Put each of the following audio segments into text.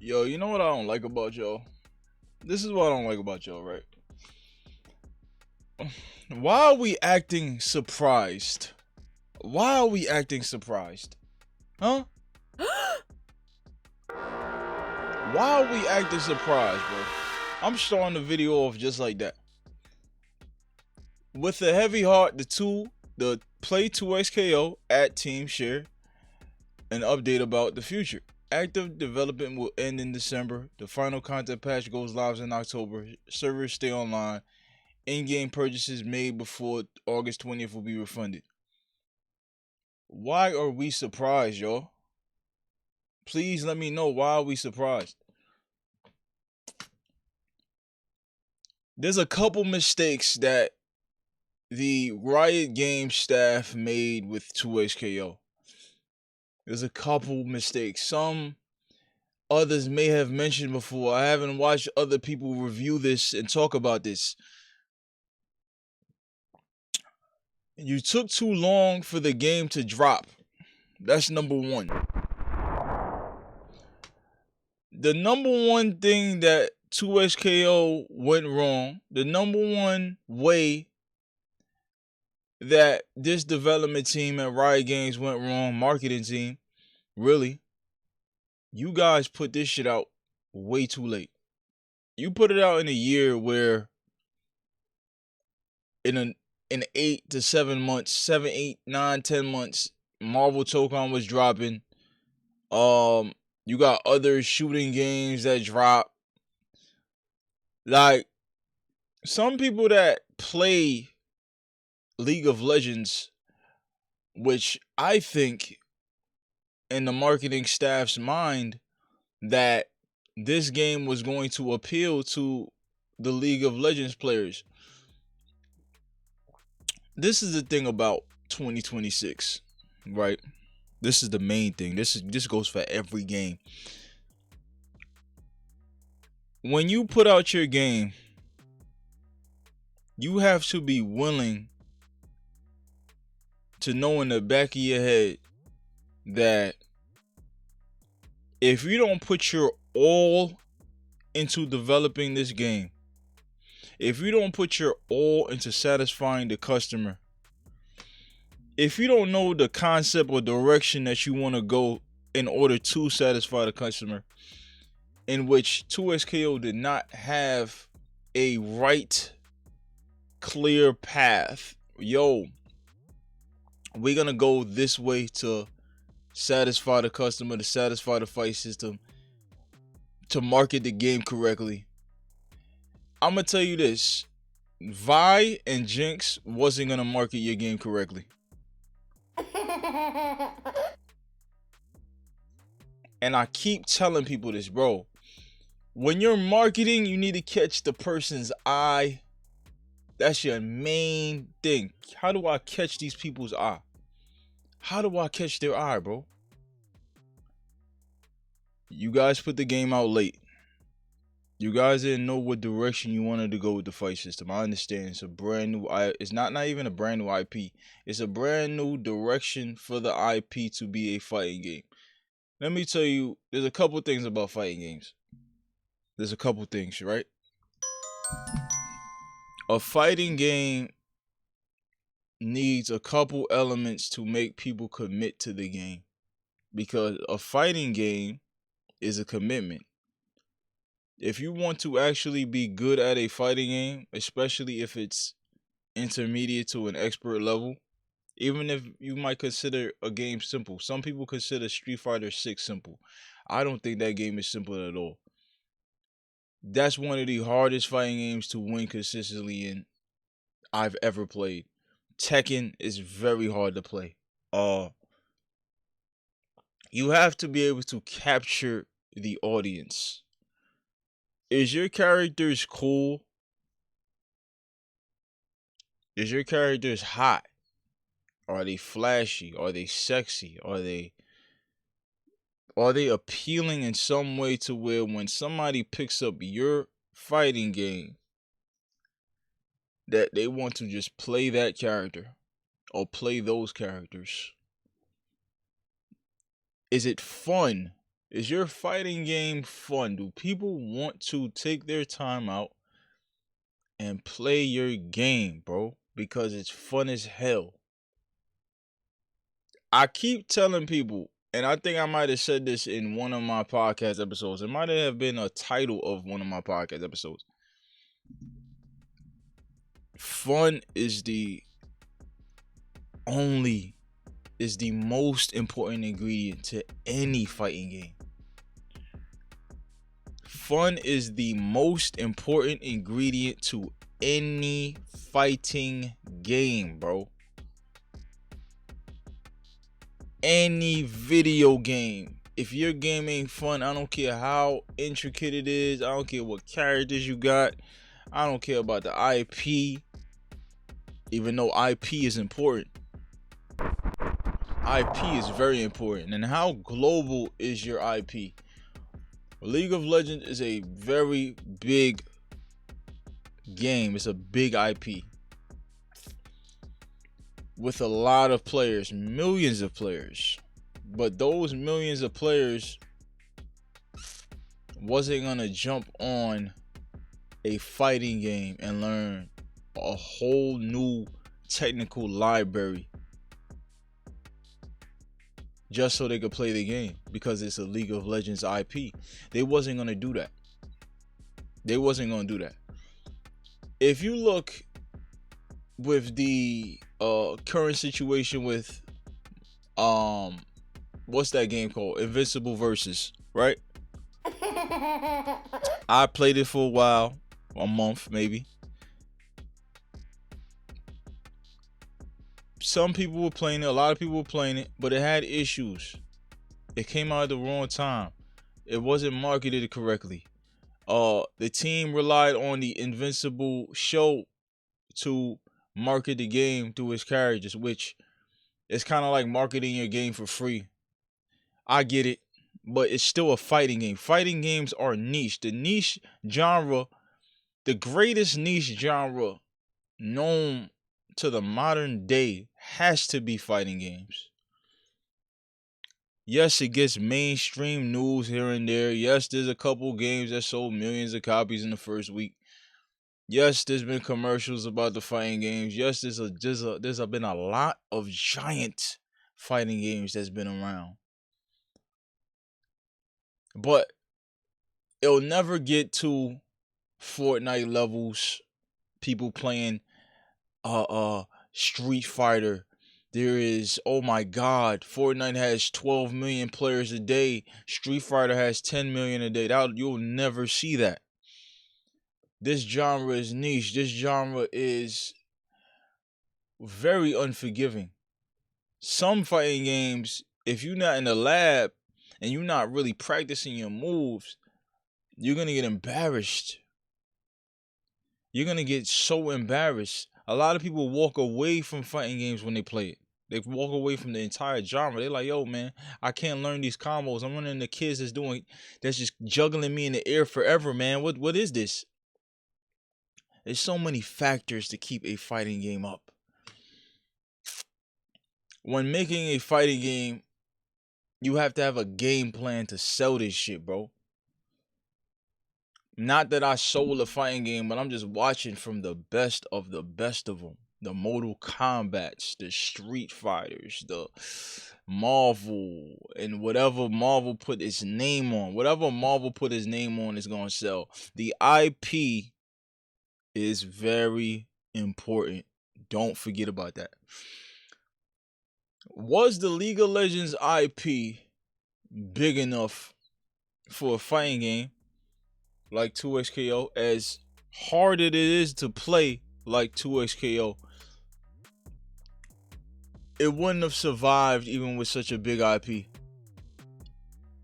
Yo, you know what I don't like about y'all? This is what I don't like about y'all, right? Why are we acting surprised? Why are we acting surprised? Huh? Why are we acting surprised, bro? I'm starting the video off just like that. With a heavy heart, the play 2XKO at Team Share an update about the future. Active development will end in December. The final content patch goes live in October. Servers stay online. In-game purchases made before August 20th will be refunded. Why are we surprised, y'all? Please let me know why are we surprised. There's a couple mistakes that the Riot Games staff made with 2XKO. There's a couple mistakes. Some others may have mentioned before. I haven't watched other people review this and talk about this. You took too long for the game to drop. That's number one. The number one thing that 2XKO went wrong, the number one way that this development team at Riot Games went wrong, marketing team, really, you guys put this shit out way too late. You put it out in a year where in 8 to 7 months, 7, 8, 9, 10 months, Marvel Tokon was dropping. You got other shooting games that drop. Like, some people that play League of Legends, which I think in the marketing staff's mind that this game was going to appeal to the League of Legends players. This is the thing about 2026, right? This is the main thing. This goes for every game. When you put out your game, you have to be willing to know in the back of your head that if you don't put your all into developing this game, if you don't put your all into satisfying the customer, if you don't know the concept or direction that you want to go in order to satisfy the customer, in which 2XKO did not have a right, clear path. Yo, we're going to go this way to satisfy the customer, to satisfy the fight system, to market the game correctly. I'm going to tell you this. Vi and Jinx wasn't going to market your game correctly. And I keep telling people this, bro. When you're marketing, you need to catch the person's eye. That's your main thing. How do I catch these people's eye? How do I catch their eye, bro? You guys put the game out late. You guys didn't know what direction you wanted to go with the fight system. I understand. It's a brand new. It's not even a brand new IP. It's a brand new direction for the IP to be a fighting game. Let me tell you, there's a couple things about fighting games. There's a couple things, right? A fighting game needs a couple elements to make people commit to the game. Because a fighting game is a commitment. If you want to actually be good at a fighting game, especially if it's intermediate to an expert level, even if you might consider a game simple. Some people consider Street Fighter 6 simple. I don't think that game is simple at all. That's one of the hardest fighting games to win consistently in I've ever played. Tekken is very hard to play. You have to be able to capture the audience. Is your characters cool? Is your characters hot? Are they flashy? Are they sexy? Are they appealing in some way to where when somebody picks up your fighting game that they want to just play that character or play those characters? Is it fun? Is your fighting game fun? Do people want to take their time out and play your game, bro? Because it's fun as hell. I keep telling people, and I think I might have said this in one of my podcast episodes. It might have been a title of one of my podcast episodes. Fun is the most important ingredient to any fighting game. Fun is the most important ingredient to any fighting game, bro. Any video game. If your game ain't fun, I don't care how intricate it is. I don't care what characters you got. I don't care about the IP. Even though IP is important. IP is very important. And how global is your IP? League of Legends is a very big game. It's a big IP with a lot of players, millions of players. But those millions of players wasn't gonna jump on a fighting game and learn a whole new technical library just so they could play the game because it's a League of Legends IP. They wasn't gonna do that. If you look with the current situation with what's that game called? Invincible Versus, right? I played it for a while, a month maybe. Some people were playing it, a lot of people were playing it, but it had issues. It came out at the wrong time. It wasn't marketed correctly. The team relied on the Invincible show to market the game through its characters, which is kind of like marketing your game for free. I get it, but it's still a fighting game. Fighting games are niche. The niche genre, the greatest niche genre known to the modern day has to be fighting games. Yes, it gets mainstream news here and there. Yes, there's a couple games that sold millions of copies in the first week. Yes, there's been commercials about the fighting games. Yes, there's been a lot of giant fighting games that's been around. But it'll never get to Fortnite levels. People playing Street Fighter. There is, oh my God, Fortnite has 12 million players a day. Street Fighter has 10 million a day. You'll never see that. This genre is niche. This genre is very unforgiving. Some fighting games, if you're not in the lab and you're not really practicing your moves, you're going to get embarrassed. You're going to get so embarrassed. A lot of people walk away from fighting games when they play it. They walk away from the entire genre. They're like, yo, man, I can't learn these combos. I'm running into kids that's just juggling me in the air forever, man. What is this? There's so many factors to keep a fighting game up. When making a fighting game, you have to have a game plan to sell this shit, bro. Not that I sold a fighting game, but I'm just watching from the best of them. The Mortal Kombats, the Street Fighters, the Marvel, and whatever Marvel put its name on. Whatever Marvel put his name on is going to sell. The IP is very important. Don't forget about that. Was the League of Legends IP big enough for a fighting game like 2XKO? As hard as it is to play like 2XKO, it wouldn't have survived even with such a big IP.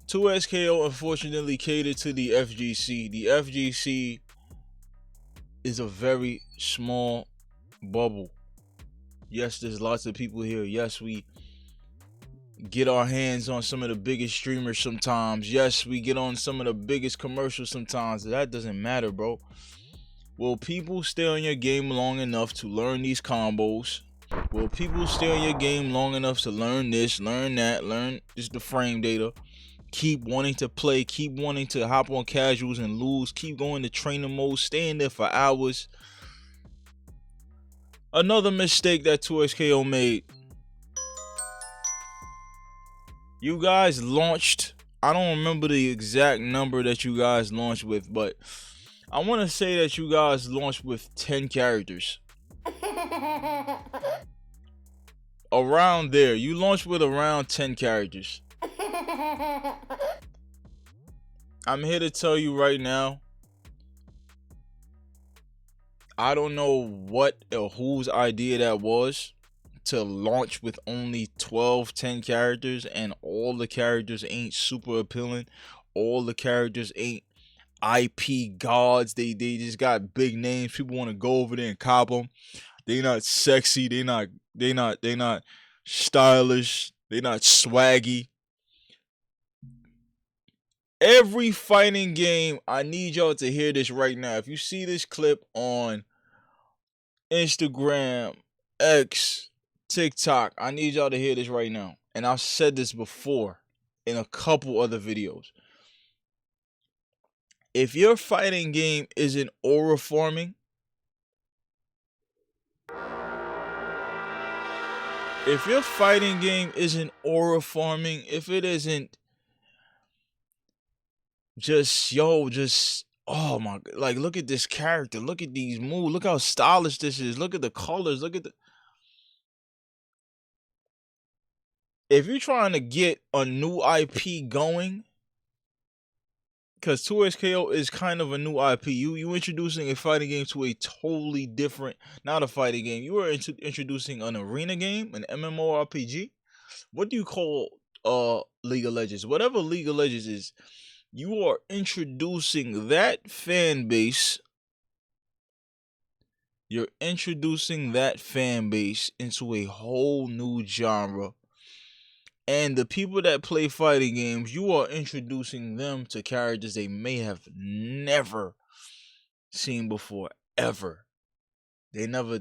2XKO unfortunately catered to the FGC. The FGC is a very small bubble. Yes, there's lots of people here. Yes, we get our hands on some of the biggest streamers sometimes. Yes, we get on some of the biggest commercials sometimes. That doesn't matter, bro. Will people stay on your game long enough to learn these combos? Will people stay on your game long enough to learn this, learn that, learn just the frame data? keep wanting to play, keep wanting to hop on casuals and lose, keep going to trainer mode, staying there for hours. Another mistake that 2XKO made. You guys launched, I don't remember the exact number that you guys launched with, but I want to say that you guys launched with 10 characters. Around there. You launched with around 10 characters. I'm here to tell you right now, I don't know what or whose idea that was to launch with only 10 characters, and all the characters ain't super appealing. All the characters ain't IP gods. They just got big names. People want to go over there and cop them. They not sexy. They not stylish. They not swaggy. Every fighting game, I need y'all to hear this right now. If you see this clip on Instagram, X, TikTok, I need y'all to hear this right now. And I've said this before in a couple other videos. If your fighting game isn't aura farming, if your fighting game isn't aura farming, if it isn't just, oh my, like, look at this character, look at these moves, look how stylish this is, look at the colors, look at the... If you're trying to get a new IP going, because 2XKO is kind of a new IP, you introducing a fighting game to a totally different, not a fighting game, you are introducing an arena game, an MMORPG. What do you call League of Legends? Whatever League of Legends is, you are introducing that fan base. You're introducing that fan base into a whole new genre. And the people that play fighting games, you are introducing them to characters they may have never seen before, ever. They never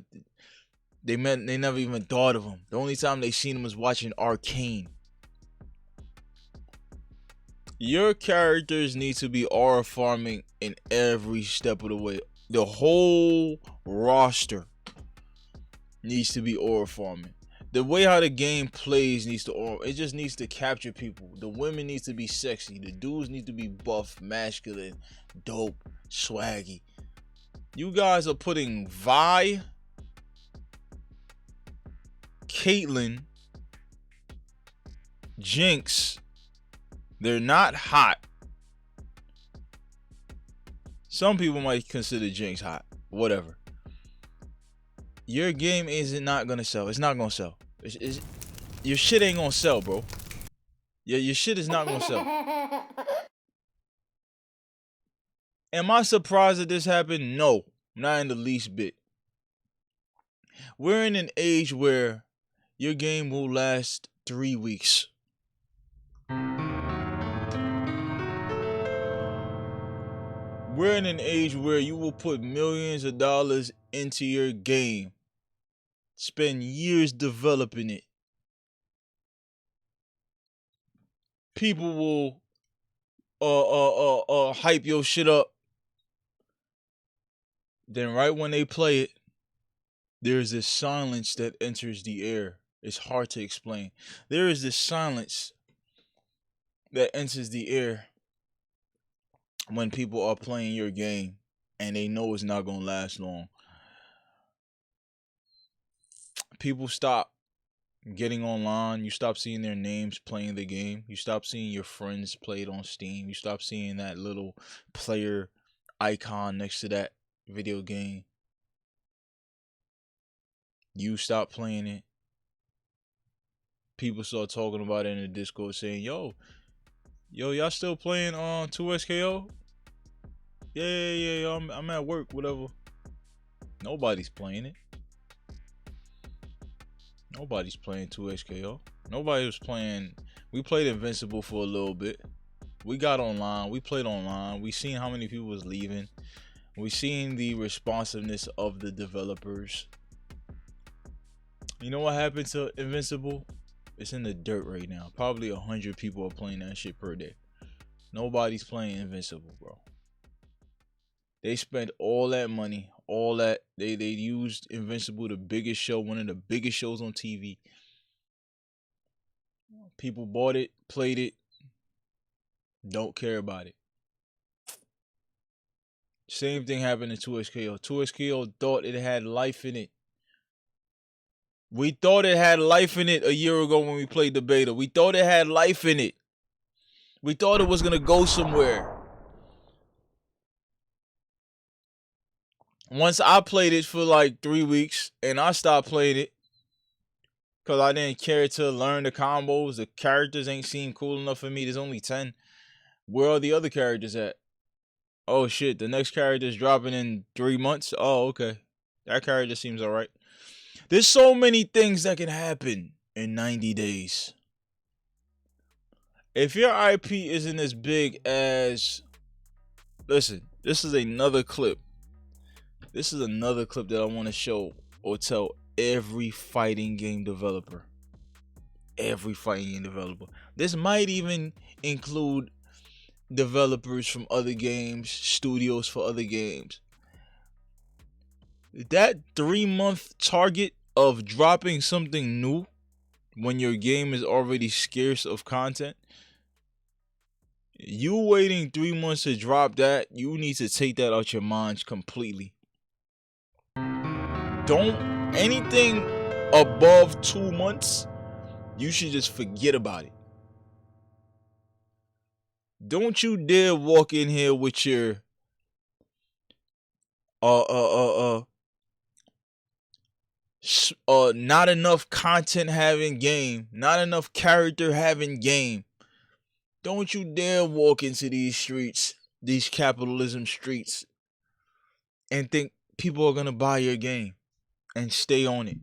even thought of them. The only time they seen them was watching Arcane. Your characters need to be aura farming in every step of the way. The whole roster needs to be aura farming. The way how the game plays needs to aura. It just needs to capture people. The women need to be sexy. The dudes need to be buff, masculine, dope, swaggy. You guys are putting Vi, Caitlyn, Jinx. They're not hot. Some people might consider Jinx hot. Whatever. Your game is not gonna sell. It's not gonna sell. Your shit ain't gonna sell, bro. Your shit is not gonna sell. Am I surprised that this happened? No, not in the least bit. We're in an age where your game will last 3 weeks. We're in an age where you will put millions of dollars into your game, spend years developing it. People will hype your shit up. Then right when they play it, there's this silence that enters the air. It's hard to explain. There is this silence that enters the air when people are playing your game and they know it's not going to last long. People stop getting online. You stop seeing their names playing the game. You stop seeing your friends play it on Steam. You stop seeing that little player icon next to that video game. You stop playing it. People start talking about it in the Discord saying, yo, y'all still playing 2XKO? Yeah, I'm at work, whatever. Nobody's playing it. Nobody's playing 2XKO. Nobody was playing. We played Invincible for a little bit. We got online. We played online. We seen how many people was leaving. We seen the responsiveness of the developers. You know what happened to Invincible? It's in the dirt right now. Probably 100 people are playing that shit per day. Nobody's playing Invincible, bro. They spent all that money, all that they used Invincible, the biggest show, one of the biggest shows on TV. People bought it, played it, don't care about it. Same thing happened to 2SKO. 2SKO thought it had life in it. We thought it had life in it a year ago when we played the beta. We thought it had life in it. We thought it was going to go somewhere. Once I played it for like 3 weeks and I stopped playing it because I didn't care to learn the combos. The characters ain't seem cool enough for me. There's only 10. Where are the other characters at? Oh shit, the next character is dropping in 3 months? Oh, okay. That character seems alright. There's so many things that can happen in 90 days. If your IP isn't as big as... Listen, this is another clip. This is another clip that I want to show or tell every fighting game developer. Every fighting game developer. This might even include developers from other games, studios for other games. That 3-month target of dropping something new when your game is already scarce of content, you waiting 3 months to drop that, you need to take that out your minds completely. Don't, anything above 2 months, you should just forget about it. Don't you dare walk in here with your not enough content having game, not enough character having game. Don't you dare walk into these streets, these capitalism streets, and think people are gonna buy your game and stay on it.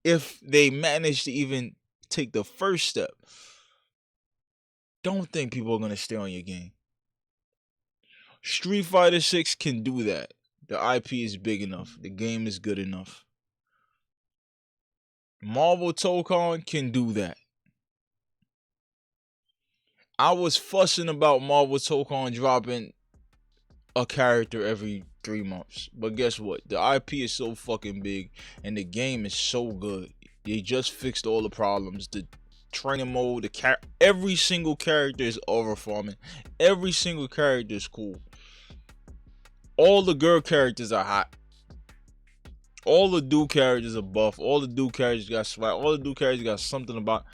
If they manage to even take the first step, don't think people are gonna stay on your game. Street Fighter 6 can do that. The IP is big enough. The game is good enough. Marvel Tokon can do that. I was fussing about Marvel Tokon dropping a character every 3 months. But guess what? The IP is so fucking big and the game is so good. They just fixed all the problems. The training mode, every single character is overfarming. Every single character is cool. All the girl characters are hot. All the dude characters are buff. All the dude characters got swag. All the dude characters got something about.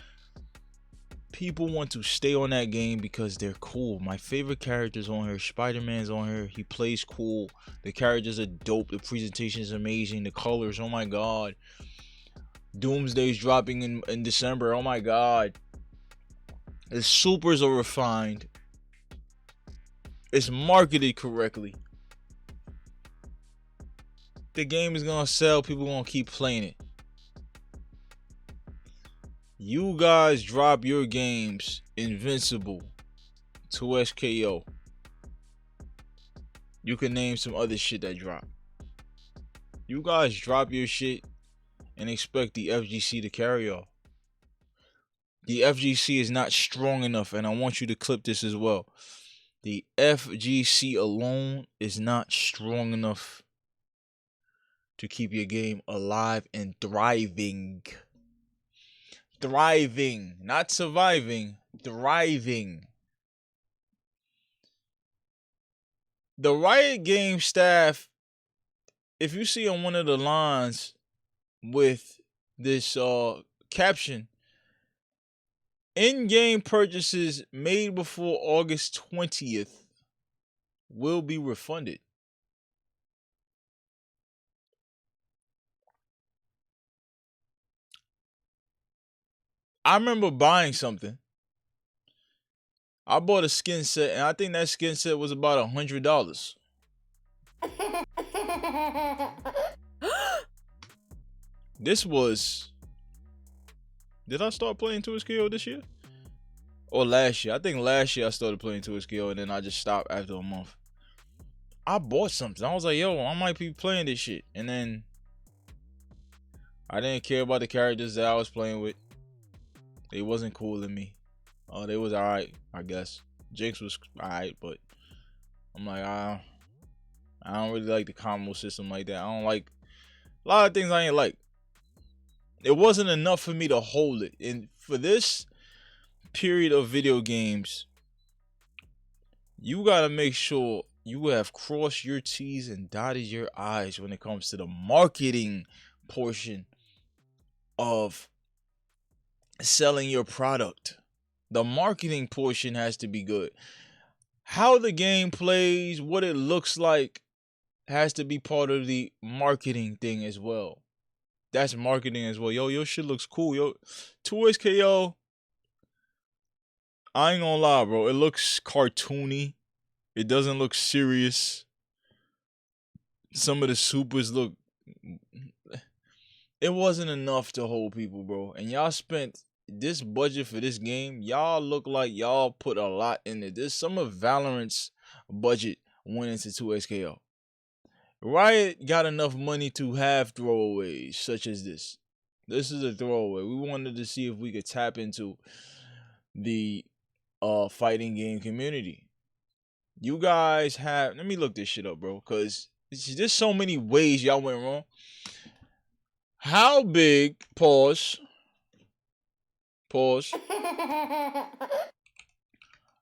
People want to stay on that game because they're cool. My favorite character's on here. Spider-Man's on here. He plays cool. The characters are dope. The presentation is amazing. The colors, oh my god. Doomsday's dropping in December. Oh my god. The supers are refined. It's marketed correctly. The game is gonna sell. People gonna keep playing it. You guys drop your games Invincible, 2SKO. You can name some other shit that drop. You guys drop your shit and expect the FGC to carry y'all. The FGC is not strong enough, and I want you to clip this as well. The FGC alone is not strong enough to keep your game alive and thriving. Thriving, not surviving, thriving. The Riot game staff, if you see on one of the lines with this caption, in-game purchases made before August 20th will be refunded. I remember buying something. I bought a skin set, and I think that skin set was about $100. This was... Did I start playing 2SKO this year? Or last year? I think last year I started playing 2SKO, and then I just stopped after a month. I bought something. I was like, yo, I might be playing this shit. And then I didn't care about the characters that I was playing with. They wasn't cool to me. They was alright, I guess. Jinx was alright, but I'm like, I don't really like the combo system like that. I don't like a lot of things I ain't like. It wasn't enough for me to hold it. And for this period of video games, you gotta make sure you have crossed your T's and dotted your I's when it comes to the marketing portion of selling your product. The marketing portion has to be good. How the game plays, what it looks like, has to be part of the marketing thing as well. That's marketing as well. Yo, your shit looks cool. Yo, 2SKO, I ain't gonna lie, bro. It looks cartoony. It doesn't look serious. Some of the supers look... It wasn't enough to hold people, bro. And y'all spent this budget for this game. Y'all look like y'all put a lot in it. There's some of Valorant's budget went into 2SKO. Riot got enough money to have throwaways such as this. This is a throwaway. We wanted to see if we could tap into the fighting game community. You guys have... Let me look this shit up, bro, because there's so many ways y'all went wrong. How big... Pause.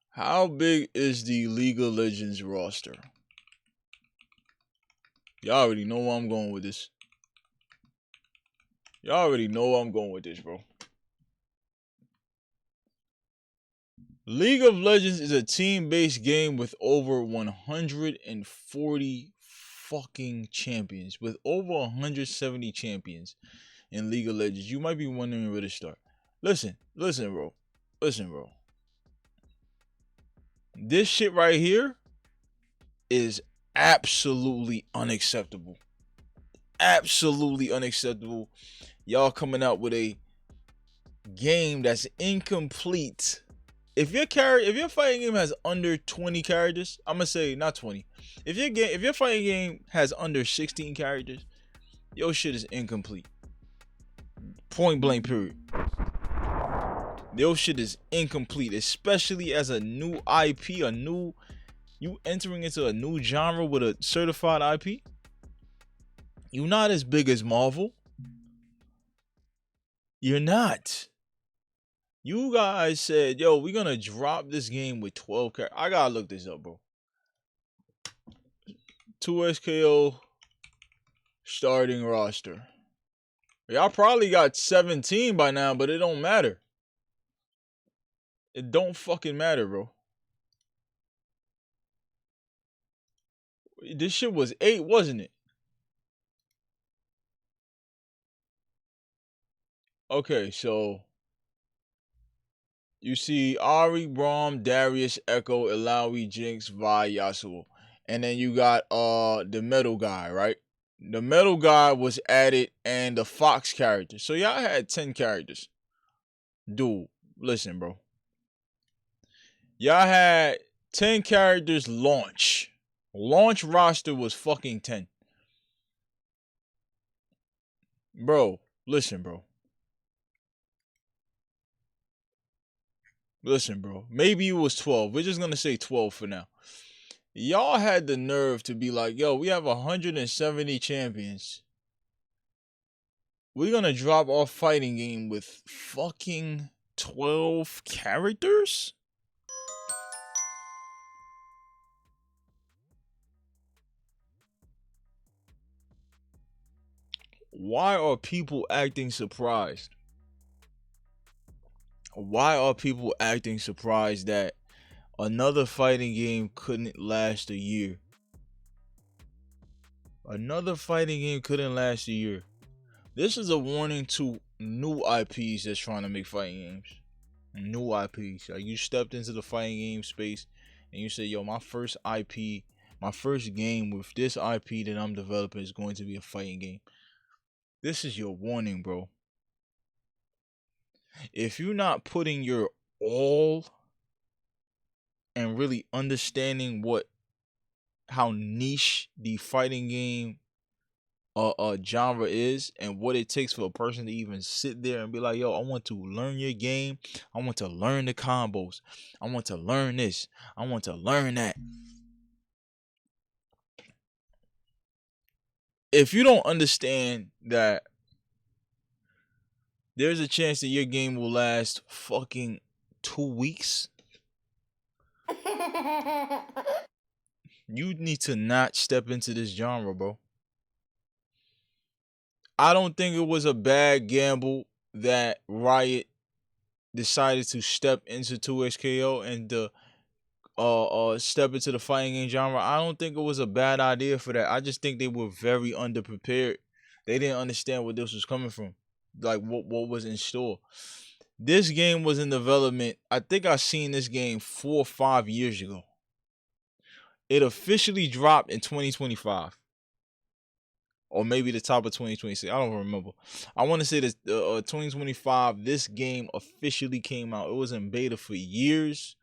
How big is the League of Legends roster? Y'all already know where I'm going with this. Y'all already know where I'm going with this, bro. League of Legends is a team-based game with over 140 fucking champions. With over 170 champions in League of Legends. You might be wondering where to start. Listen, bro. This shit right here is absolutely unacceptable. Absolutely unacceptable. Y'all coming out with a game that's incomplete. If your fighting game has under 20 characters, I'm gonna say not 20. If your fighting game has under 16 characters, your shit is incomplete. Point blank period. Your shit is incomplete, especially as a new IP, you entering into a new genre with a certified IP. You're not as big as Marvel. You're not. You guys said, yo, we're gonna drop this game with 12 characters. I gotta look this up, bro. 2SKO starting roster. Y'all probably got 17 by now, but it don't matter. It don't fucking matter, bro. This shit was 8, wasn't it? Okay, so you see Ari, Braum, Darius, Echo, Ilaoi, Jinx, Vi, Yasuo. And then you got the metal guy, right? The metal guy was added and the Fox character. So y'all had 10 characters. Dude, listen, bro. Y'all had 10 characters launch. Launch roster was fucking 10. Bro, listen, bro. Listen, bro. Maybe it was 12. We're just going to say 12 for now. Y'all had the nerve to be like, yo, we have 170 champions. We're going to drop our fighting game with fucking 12 characters? Why are people acting surprised? Why are people acting surprised that another fighting game couldn't last a year? Another fighting game couldn't last a year. This is a warning to new IPs that's trying to make fighting games. New IPs. Like, you stepped into the fighting game space and you say, yo, my first IP, my first game with this IP that I'm developing is going to be a fighting game. This is your warning, bro. If you're not putting your all and really understanding how niche the fighting game genre is and what it takes for a person to even sit there and be like, yo, I want to learn your game. I want to learn the combos. I want to learn this. I want to learn that. If you don't understand that there's a chance that your game will last fucking 2 weeks, you need to not step into this genre, bro. I don't think it was a bad gamble that Riot decided to step into 2XKO and step into the fighting game genre. I don't think it was a bad idea for that. I just think they were very underprepared. They didn't understand where this was coming from, like what was in store. This game was in development. I think I seen this game 4 or 5 years ago. It officially dropped in 2025. Or maybe the top of 2026. I don't remember. I want to say that 2025, this game officially came out. It was in beta for years.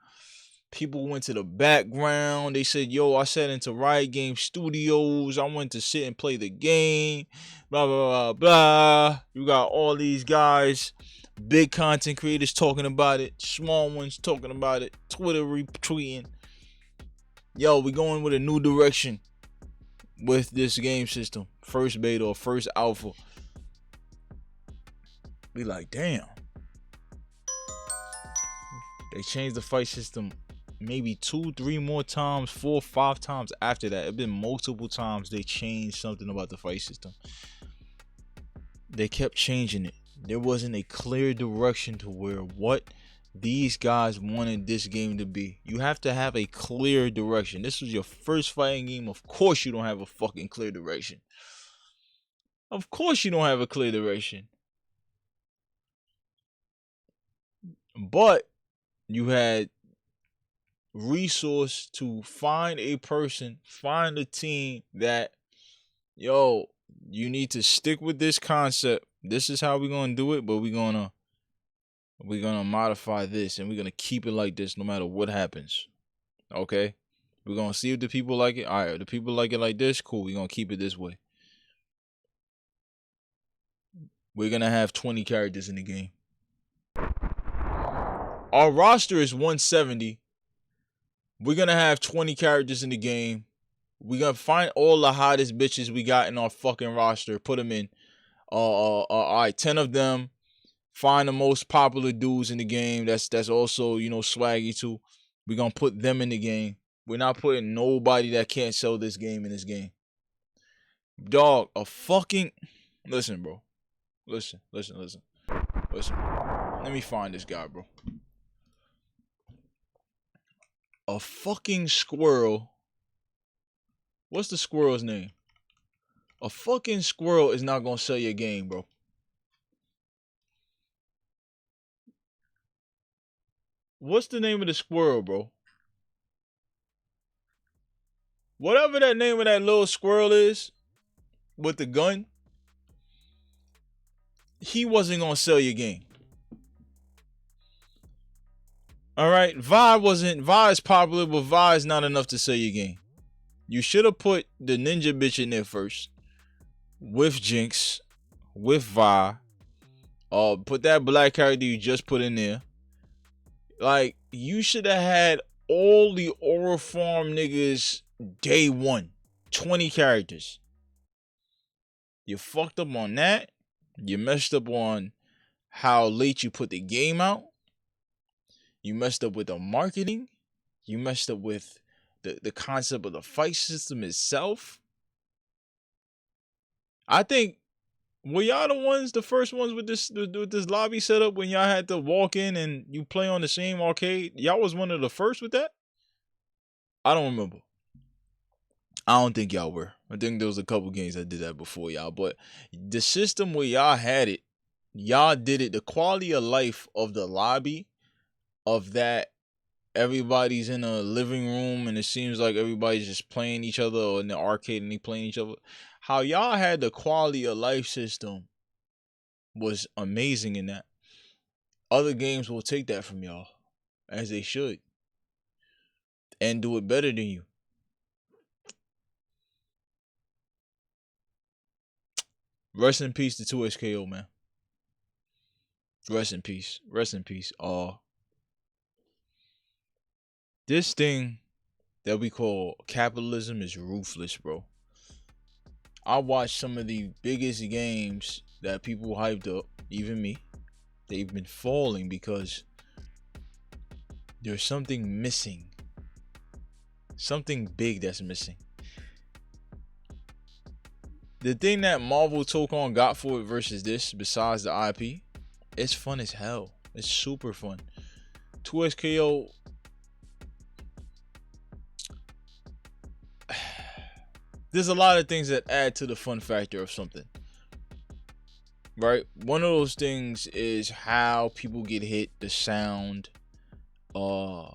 People went to the background. They said, yo, I sat into Riot Game Studios. I went to sit and play the game. Blah, blah, blah, blah. You got all these guys, big content creators talking about it. Small ones talking about it. Twitter retweeting. Yo, we going with a new direction with this game system. First beta or first alpha. Be like, damn. They changed the fight system maybe 2, 3 more times, 4, 5 times after that. It's been multiple times they changed something about the fight system. They kept changing it. There wasn't a clear direction to where what these guys wanted this game to be. You have to have a clear direction. This was your first fighting game. Of course you don't have a fucking clear direction. Of course you don't have a clear direction. But you had resource to find a person, find a team that, yo, you need to stick with this concept. This is how we're gonna do it, but we're gonna modify this and we're gonna keep it like this no matter what happens. Okay? We're gonna see if the people like it. Alright, if the people like it like this, cool, we're gonna keep it this way. We're gonna have 20 characters in the game. Our roster is 170. We're gonna have 20 characters in the game. We're gonna find all the hottest bitches we got in our fucking roster, put them in. Alright, 10 of them. Find the most popular dudes in the game that's also, you know, swaggy too. We're gonna put them in the game. We're not putting nobody that can't sell this game in this game. Dog, a fucking... Listen, bro. Listen. Let me find this guy, bro. A fucking squirrel. What's the squirrel's name? A fucking squirrel is not gonna sell your game, bro. What's the name of the squirrel, bro? Whatever that name of that little squirrel is with the gun, he wasn't gonna sell your game. Alright, Vi is popular, but Vi is not enough to sell your game. You should have put the ninja bitch in there first. With Jinx. With Vi. Put that black character you just put in there. Like, you should have had all the Aura Farm niggas day one. 20 characters. You fucked up on that. You messed up on how late you put the game out. You messed up with the marketing. You messed up with the concept of the fight system itself. I think, were y'all the first ones with this lobby setup when y'all had to walk in and you play on the same arcade? Y'all was one of the first with that? I don't remember. I don't think y'all were. I think there was a couple games that did that before y'all. But the system where y'all had it, y'all did it. The quality of life of the lobby, of that everybody's in a living room and it seems like everybody's just playing each other, or in the arcade and they playing each other. How y'all had the quality of life system was amazing in that. Other games will take that from y'all, as they should, and do it better than you. Rest in peace to 2SKO, man. Rest in peace. Rest in peace. This thing that we call capitalism is ruthless, bro. I watched some of the biggest games that people hyped up, even me. They've been falling because there's something missing. Something big that's missing. The thing that Marvel Tokon got for it versus this, besides the IP, it's fun as hell. It's super fun. 2SKO, there's a lot of things that add to the fun factor of something. Right? One of those things is how people get hit, the sound, the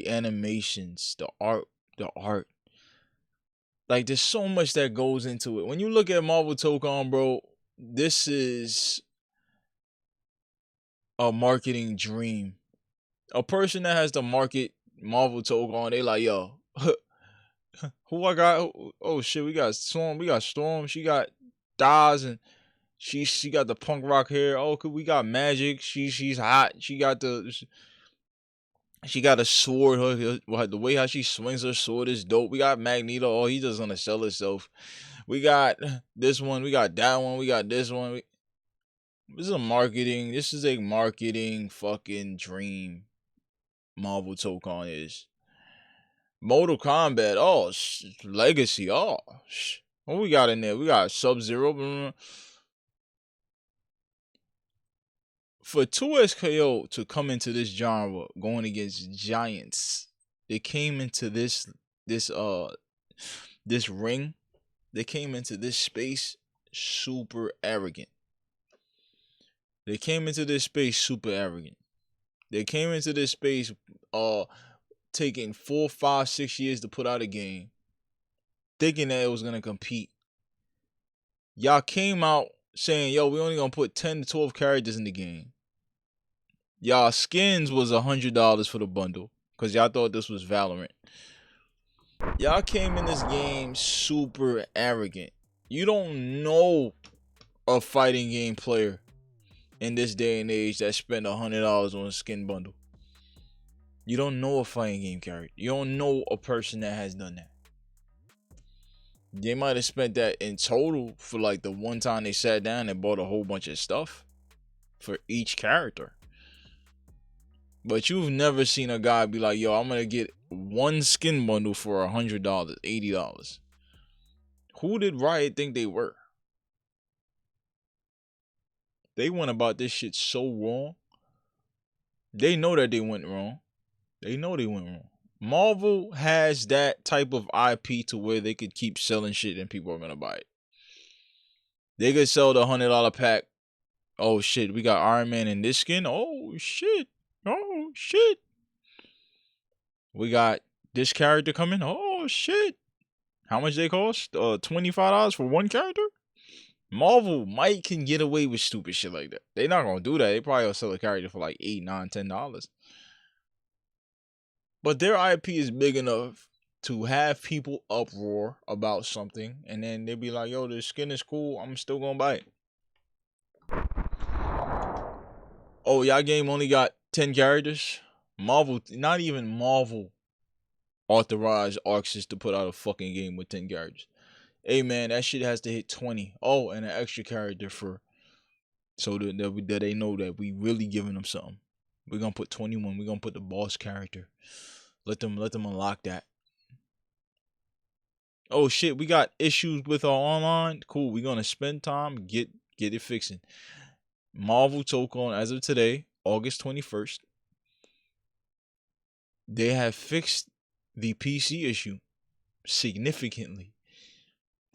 animations, the art. Like, there's so much that goes into it. When you look at Marvel Tokon, bro, this is a marketing dream. A person that has to market Marvel Tokon, they like, yo, who I got? Oh shit, we got Storm. She got Daz, and she got the punk rock hair. Oh, we got Magic. She's hot. She got a sword. The way how she swings her sword is dope. We got Magneto. Oh, he just gonna sell himself. We got this one. We got that one. We got this one. This is a marketing fucking dream. Marvel Tokon is. Mortal Kombat. Oh, Legacy. Oh, what we got in there? We got Sub-Zero. For 2SKO to come into this genre going against giants, they came into this ring, they came into this space super arrogant. They came into this space taking 4, 5, 6 years to put out a game, thinking that it was gonna compete. Y'all came out saying, yo, we only gonna put 10 to 12 characters in the game. Y'all skins was $100 for the bundle because y'all thought this was Valorant. Y'all came in this game super arrogant. You don't know a fighting game player in this day and age that spent $100 on a skin bundle. You don't know a fighting game character. You don't know a person that has done that. They might have spent that in total for like the one time they sat down and bought a whole bunch of stuff for each character. But you've never seen a guy be like, yo, I'm going to get one skin bundle for $100, $80. Who did Riot think they were? They went about this shit so wrong. They know that they went wrong. Marvel has that type of IP to where they could keep selling shit and people are going to buy it. They could sell the $100 pack. Oh shit, we got Iron Man in this skin. Oh shit. We got this character coming. Oh shit. How much they cost? $25 for one character? Marvel can get away with stupid shit like that. They not gonna do that. They probably will sell a character for like $8, $9, $10. But their IP is big enough to have people uproar about something, and then they be like, yo, this skin is cool, I'm still gonna buy it. Oh, y'all game only got 10 characters? Marvel, not even Marvel authorized Arxis to put out a fucking game with 10 characters. Hey man, that shit has to hit 20. Oh, and an extra character so that they know that we really giving them something. We're gonna put 21. We're gonna put the boss character. Let them unlock that. Oh shit, we got issues with our online. Cool, we're gonna spend time, get it fixing. Marvel Tokon, as of today, August 21st, they have fixed the PC issue significantly.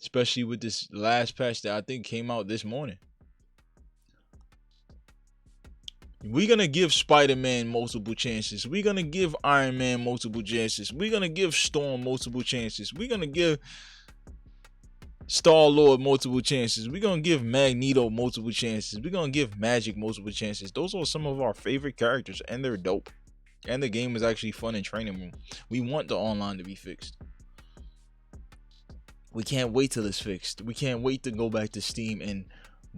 Especially with this last patch that I think came out this morning. We're going to give Spider-Man multiple chances. We're going to give Iron Man multiple chances. We're going to give Storm multiple chances. We're going to give Star-Lord multiple chances. We're going to give Magneto multiple chances. We're going to give Magic multiple chances. Those are some of our favorite characters, and they're dope. And the game is actually fun in training room. We want the online to be fixed. We can't wait till it's fixed. We can't wait to go back to Steam and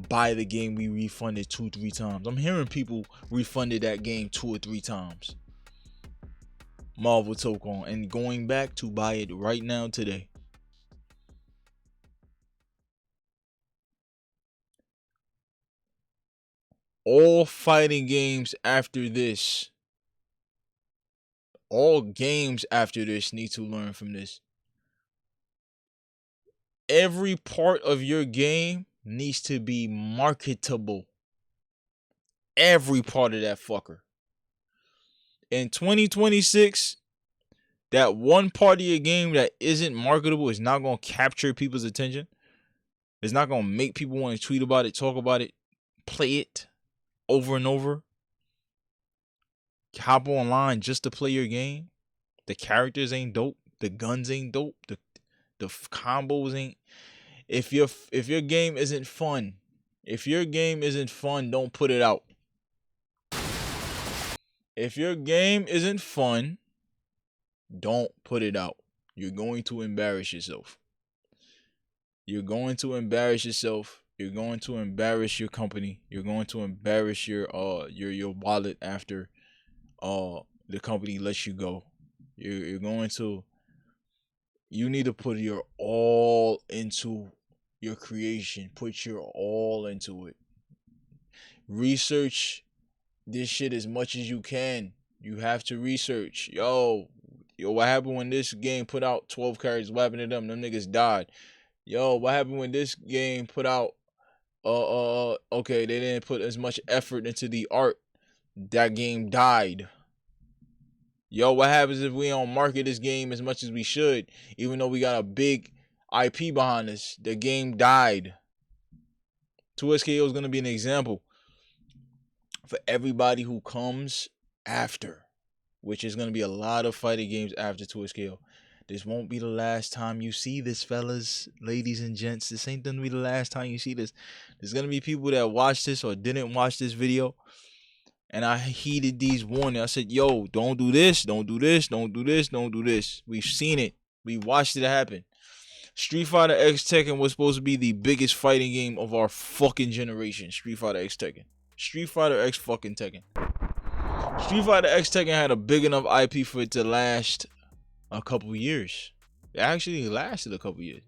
buy the game we refunded 2-3 times. I'm hearing people refunded that game 2 or 3 times. Marvel Tokon, and going back to buy it right now today. All fighting games after this, all games after this need to learn from this. Every part of your game needs to be marketable. Every part of that fucker. In 2026, that one part of your game that isn't marketable is not going to capture people's attention. It's not going to make people want to tweet about it, talk about it, play it over and over. Hop online just to play your game. The characters ain't dope. The guns ain't dope. The combos ain't. If your game isn't fun, don't put it out. If your game isn't fun, don't put it out. You're going to embarrass yourself. You're going to embarrass yourself. You're going to embarrass your company. You're going to embarrass your wallet after the company lets you go. You're going to. You need to put your all into your creation. Put your all into it. Research this shit as much as you can. You have to research. Yo, what happened when this game put out 12 characters? What happened to them? Them niggas died. Yo, what happened when this game put out okay, they didn't put as much effort into the art. That game died. Yo, what happens if we don't market this game as much as we should, even though we got a big IP behind us? The game died. 2SKO is going to be an example for everybody who comes after, which is going to be a lot of fighting games after 2SKO. This won't be the last time you see this, fellas, ladies and gents. This ain't gonna be the last time you see this. There's gonna be people that watch this or didn't watch this video, and I heeded these warnings. I said, yo, don't do this, don't do this, don't do this, don't do this. We've seen it. We watched it happen. Street Fighter X Tekken was supposed to be the biggest fighting game of our fucking generation. Street Fighter X Tekken. Street Fighter X fucking Tekken. Street Fighter X Tekken had a big enough IP for it to last a couple years. It actually lasted a couple years,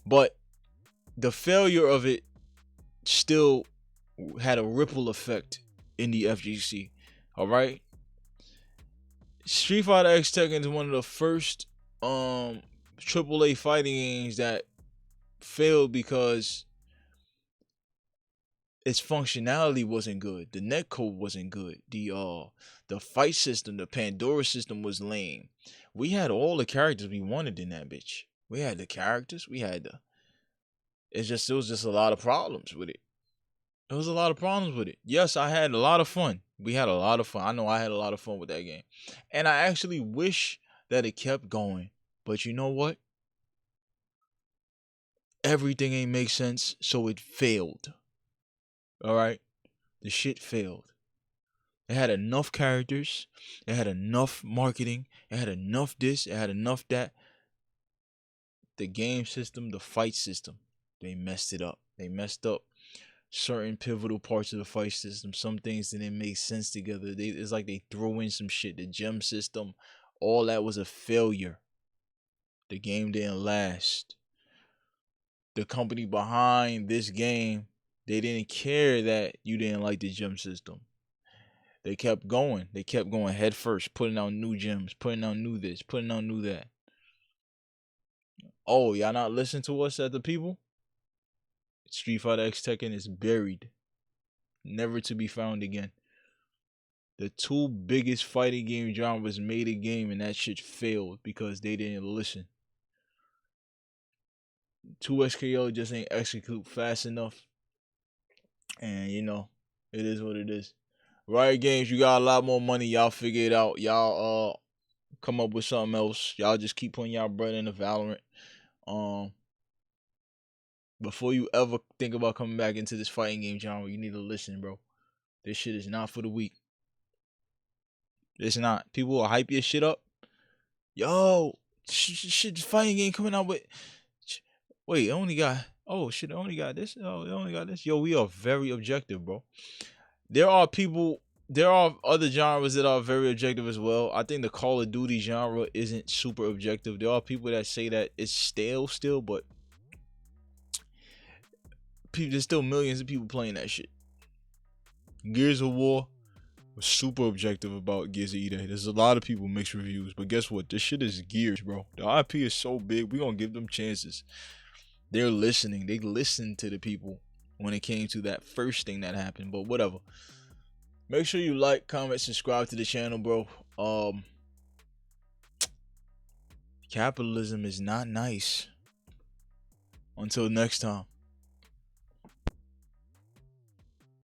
but the failure of it still had a ripple effect in the FGC. All right, Street Fighter X Tekken is one of the first AAA fighting games that failed because its functionality wasn't good. The netcode wasn't good. The fight system, the Pandora system was lame. We had all the characters we wanted in that bitch. We had the characters. We had the. It was just a lot of problems with it. There was a lot of problems with it. Yes, I had a lot of fun. We had a lot of fun. I know I had a lot of fun with that game. And I actually wish that it kept going. But you know what? Everything ain't make sense, so it failed. Alright? The shit failed. It had enough characters. It had enough marketing. It had enough this. It had enough that. The game system, the fight system, they messed it up. They messed up certain pivotal parts of the fight system. Some things didn't make sense together. It's like they threw in some shit. The gem system, all that was a failure. The game didn't last. The company behind this game, they didn't care that you didn't like the gem system. They kept going. They kept going head first, putting out new gems, putting out new this, putting out new that. Oh, y'all not listening to us at the people? Street Fighter X Tekken is buried, never to be found again. The two biggest fighting game genres made a game and that shit failed because they didn't listen. 2SKO just ain't execute fast enough. And you know, it is what it is. Riot Games, you got a lot more money. Y'all figure it out. Y'all come up with something else. Y'all just keep putting y'all bread in the Valorant. Before you ever think about coming back into this fighting game genre, you need to listen, bro. This shit is not for the weak. It's not. People will hype your shit up. Yo, shit, fighting game coming out with Wait, it only got, oh shit, it only got this. Oh, it only got this. Yo, we are very objective, bro. There are people, there are other genres that are very objective as well. I think the Call of Duty genre isn't super objective. There are people that say that it's stale still, but there's still millions of people playing that shit. Gears of War was super objective about Gears of Eden. There's a lot of people mixed reviews, but guess what? This shit is Gears, bro. The IP is so big, we gonna give them chances. They're listening. They listened to the people when it came to that first thing that happened, but whatever. Make sure you like, comment, subscribe to the channel, bro. Capitalism is not nice. Until next time.